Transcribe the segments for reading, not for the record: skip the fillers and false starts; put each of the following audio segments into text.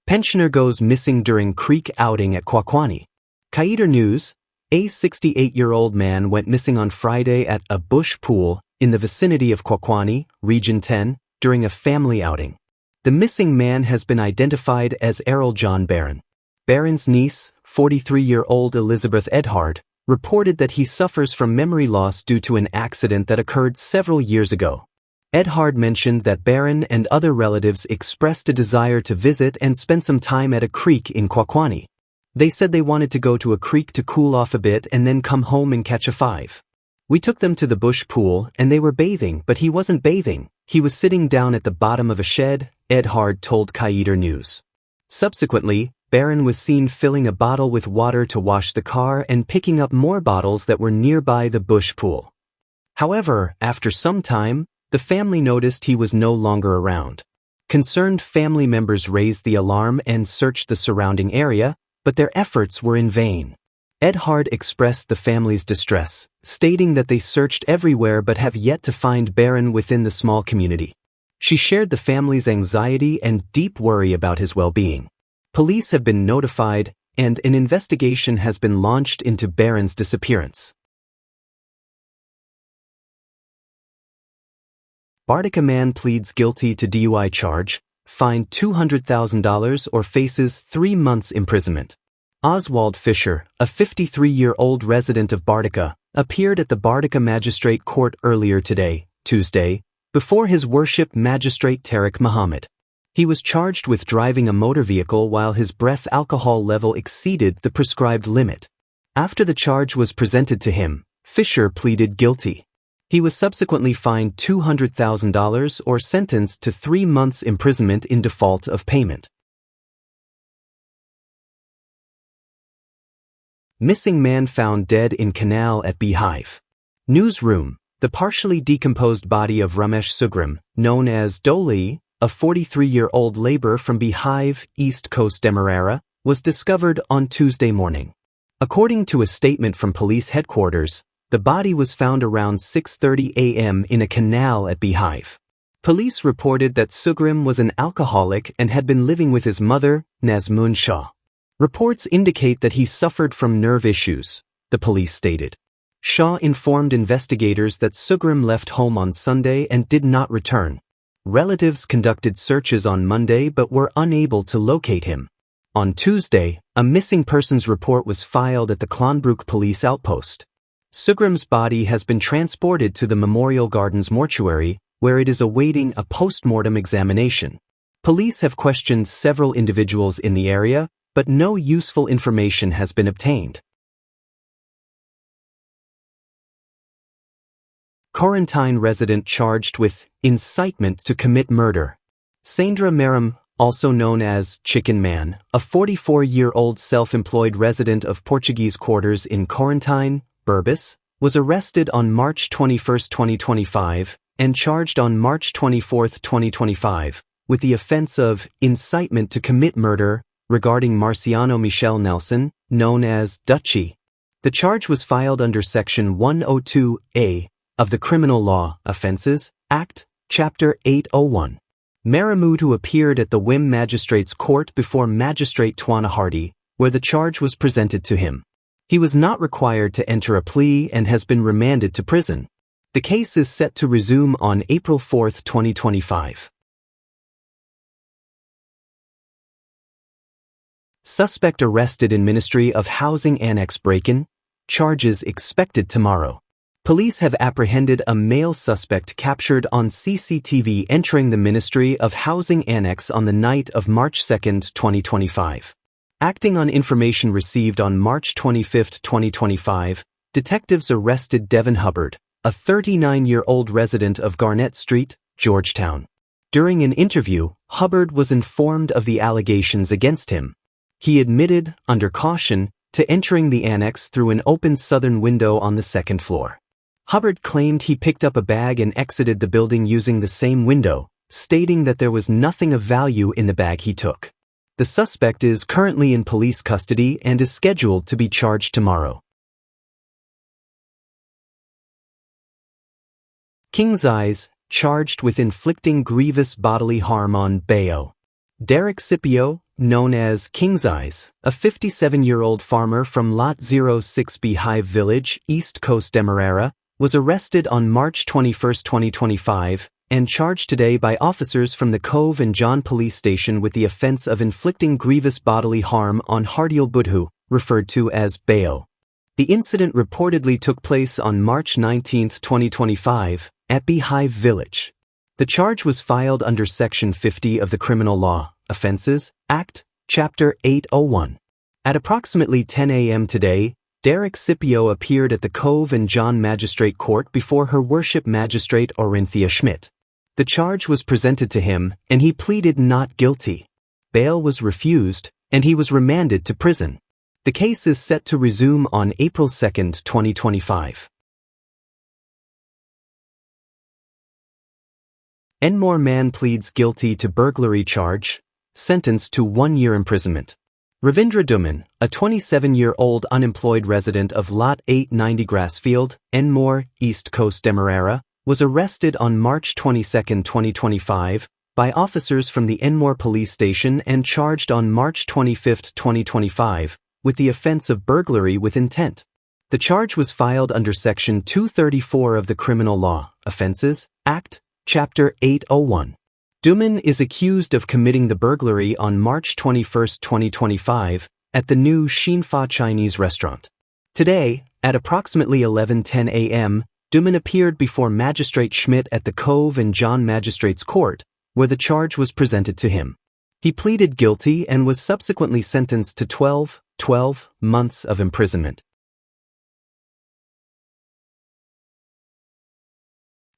Pensioner goes missing during creek outing at Kwakwani. Kaider News: a 68-year-old man went missing on Friday at a bush pool in the vicinity of Kwakwani, Region 10, during a family outing. The missing man has been identified as Errol John Barron. Barron's niece, 43-year-old Elizabeth Edhard, reported that he suffers from memory loss due to an accident that occurred several years ago. Edhard mentioned that Barron and other relatives expressed a desire to visit and spend some time at a creek in Kwakwani. They said they wanted to go to a creek to cool off a bit and then come home and catch a five. We took them to the bush pool and they were bathing, but he wasn't bathing. He was sitting down at the bottom of a shed, Edhard told Kaider News. Subsequently, Barron was seen filling a bottle with water to wash the car and picking up more bottles that were nearby the bush pool. However, after some time, the family noticed he was no longer around. Concerned family members raised the alarm and searched the surrounding area, but their efforts were in vain. Edhard expressed the family's distress, stating that they searched everywhere but have yet to find Barron within the small community. She shared the family's anxiety and deep worry about his well-being. Police have been notified, and an investigation has been launched into Barron's disappearance. Bartica man pleads guilty to DUI charge, fined $200,000 or faces 3 months imprisonment. Oswald Fisher, a 53-year-old resident of Bartica, appeared at the Bartica Magistrate Court earlier today, Tuesday, before his worship magistrate Tariq Muhammad. He was charged with driving a motor vehicle while his breath alcohol level exceeded the prescribed limit. After the charge was presented to him, Fisher pleaded guilty. He was subsequently fined $200,000 or sentenced to 3 months imprisonment in default of payment. Missing man found dead in canal at Beehive. Newsroom: the partially decomposed body of Ramesh Sugrim, known as Bodily, a 43-year-old laborer from Beehive, East Coast Demerara, was discovered on Tuesday morning. According to a statement from police headquarters, the body was found around 6:30 a.m. in a canal at Beehive. Police reported that Sugrim was an alcoholic and had been living with his mother, Nazmun Shah. Reports indicate that he suffered from nerve issues, the police stated. Shah informed investigators that Sugrim left home on Sunday and did not return. Relatives conducted searches on Monday but were unable to locate him. On Tuesday, a missing persons report was filed at the Clonbrook police outpost. Sugrim's body has been transported to the Memorial Gardens mortuary, where it is awaiting a post-mortem examination. Police have questioned several individuals in the area, but no useful information has been obtained. Quarantine resident charged with incitement to commit murder. Sandra Meram, also known as Chicken Man, a 44-year-old self-employed resident of Portuguese Quarters in Quarantine, Burbis, was arrested on March 21, 2025, and charged on March 24, 2025, with the offense of incitement to commit murder regarding Marciano Michel Nelson, known as Dutchie. The charge was filed under Section 102A of the Criminal Law Offences Act, Chapter 801. Maramutu appeared at the Wim Magistrates Court before Magistrate Twana Hardy, where the charge was presented to him. He was not required to enter a plea and has been remanded to prison. The case is set to resume on April 4, 2025. Suspect arrested in Ministry of Housing Annex break-in, charges expected tomorrow. Police have apprehended a male suspect captured on CCTV entering the Ministry of Housing Annex on the night of March 2, 2025. Acting on information received on March 25, 2025, detectives arrested Devin Hubbard, a 39-year-old resident of Garnett Street, Georgetown. During an interview, Hubbard was informed of the allegations against him. He admitted, under caution, to entering the annex through an open southern window on the second floor. Hubbard claimed he picked up a bag and exited the building using the same window, stating that there was nothing of value in the bag he took. The suspect is currently in police custody and is scheduled to be charged tomorrow. King's Eyes, charged with inflicting grievous bodily harm on Bayo. Derek Scipio, known as King's Eyes, a 57-year-old farmer from Lot 06 Beehive Village, East Coast Demerara, was arrested on March 21, 2025, and charged today by officers from the Cove and John Police Station with the offense of inflicting grievous bodily harm on Hardiel Budhu, referred to as Bayo. The incident reportedly took place on March 19, 2025, at Beehive Village. The charge was filed under Section 50 of the Criminal Law, Offenses, Act, Chapter 801. At approximately 10 a.m. today, Derek Scipio appeared at the Cove and John Magistrate Court before Her Worship Magistrate Orinthia Schmidt. The charge was presented to him, and he pleaded not guilty. Bail was refused, and he was remanded to prison. The case is set to resume on April 2, 2025. Enmore man pleads guilty to burglary charge, sentenced to 1 year imprisonment. Ravindra Duman, a 27-year-old unemployed resident of Lot 890 Grassfield, Enmore, East Coast Demerara, was arrested on March 22, 2025, by officers from the Enmore Police Station and charged on March 25, 2025, with the offense of burglary with intent. The charge was filed under Section 234 of the Criminal Law, Offenses, Act, Chapter 801. Duman is accused of committing the burglary on March 21, 2025, at the new Shinfa Chinese restaurant. Today, at approximately 11:10 a.m., Duman appeared before Magistrate Schmidt at the Cove and John Magistrates Court, where the charge was presented to him. He pleaded guilty and was subsequently sentenced to 12 months of imprisonment.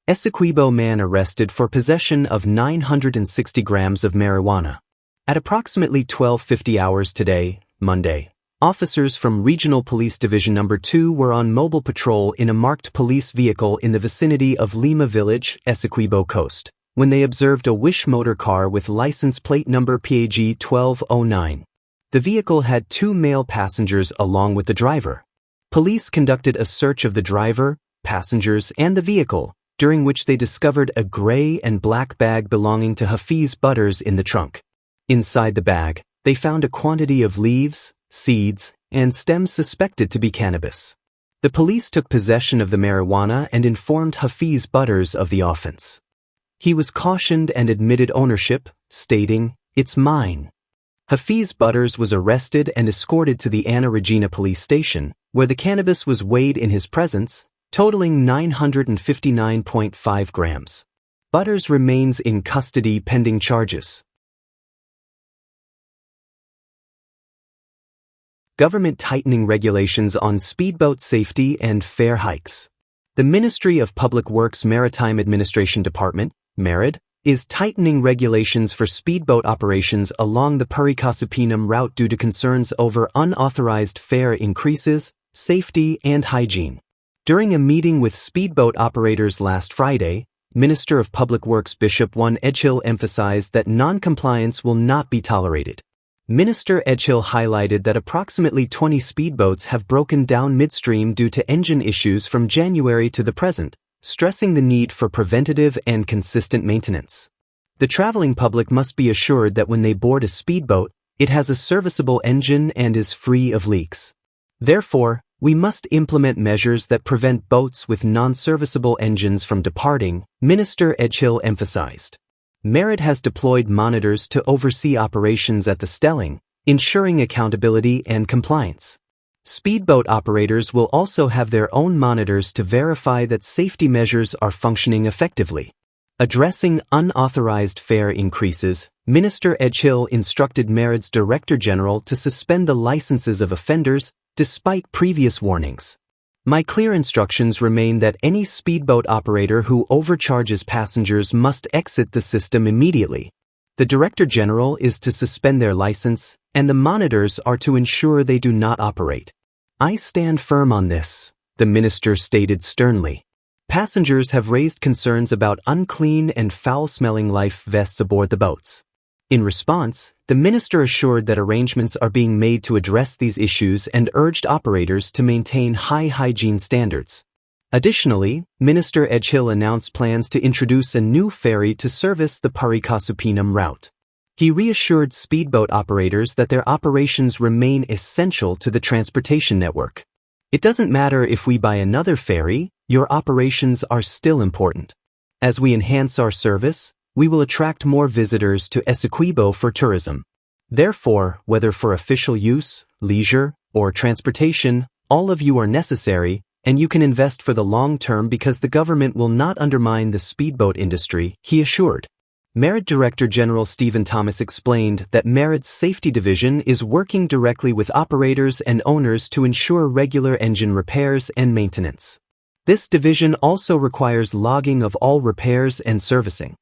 Essequibo man arrested for possession of 960 grams of marijuana. At approximately 12:50 hours today, Monday, officers from Regional Police Division No. 2 were on mobile patrol in a marked police vehicle in the vicinity of Lima Village, Essequibo Coast, when they observed a Wish motor car with license plate number PAG 1209. The vehicle had 2 male passengers along with the driver. Police conducted a search of the driver, passengers, and the vehicle, during which they discovered a gray and black bag belonging to Hafiz Butters in the trunk. Inside the bag, they found a quantity of leaves, seeds, and stems suspected to be cannabis. The police took possession of the marijuana and informed Hafiz Butters of the offense. He was cautioned and admitted ownership, stating, "It's mine." Hafiz Butters was arrested and escorted to the Anna Regina police station, where the cannabis was weighed in his presence, totaling 959.5 grams. Butters remains in custody pending charges. Government tightening regulations on speedboat safety and fare hikes. The Ministry of Public Works Maritime Administration Department, MARAD, is tightening regulations for speedboat operations along the Parikasupinam route due to concerns over unauthorized fare increases, safety, and hygiene. During a meeting with speedboat operators last Friday, Minister of Public Works Bishop 1 Edghill emphasized that non-compliance will not be tolerated. Minister Edghill highlighted that approximately 20 speedboats have broken down midstream due to engine issues from January to the present, stressing the need for preventative and consistent maintenance. The traveling public must be assured that when they board a speedboat, it has a serviceable engine and is free of leaks. Therefore, we must implement measures that prevent boats with non-serviceable engines from departing, Minister Edghill emphasized. MARAD has deployed monitors to oversee operations at the stelling, ensuring accountability and compliance. Speedboat operators will also have their own monitors to verify that safety measures are functioning effectively. Addressing unauthorized fare increases, Minister Edghill instructed MARAD's Director General to suspend the licenses of offenders despite previous warnings. My clear instructions remain that any speedboat operator who overcharges passengers must exit the system immediately. The Director General is to suspend their license, and the monitors are to ensure they do not operate. I stand firm on this, the minister stated sternly. Passengers have raised concerns about unclean and foul-smelling life vests aboard the boats. In response, the minister assured that arrangements are being made to address these issues and urged operators to maintain high hygiene standards. Additionally, Minister Edghill announced plans to introduce a new ferry to service the Parikasupinam route. He reassured speedboat operators that their operations remain essential to the transportation network. It doesn't matter if we buy another ferry, your operations are still important. As we enhance our service, we will attract more visitors to Essequibo for tourism. Therefore, whether for official use, leisure, or transportation, all of you are necessary, and you can invest for the long term because the government will not undermine the speedboat industry, he assured. Merit Director General Stephen Thomas explained that Merit's safety division is working directly with operators and owners to ensure regular engine repairs and maintenance. This division also requires logging of all repairs and servicing.